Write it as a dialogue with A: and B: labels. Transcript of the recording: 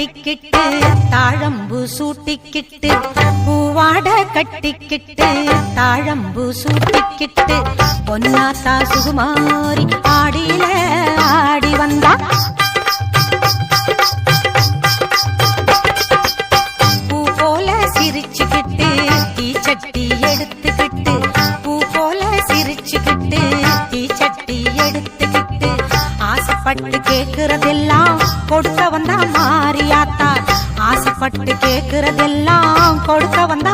A: கட்டிக்கிட்டு தாழம்பு சூட்டிக்கிட்டு பூவாட கட்டிக்கிட்டு தாழம்பு சூட்டிக்கிட்டு பொன்னாத்தா சுகுமாரி ஆடியில ஆடி வந்தா பூ போல சிரிச்சுக்கிட்டு தீச்சட்டி எடுத்துக்கிட்டு பூ போல சிரிச்சுக்கிட்டு தீச்சட்டி எடுத்துக்கிட்டு ஆசைப்பட்டு கேக்குறதெல்லாம் கொடுக்க வந்தா மாரியாத்தா ஆசைப்பட்டு கேக்குறதெல்லாம் கொடுக்க வந்தா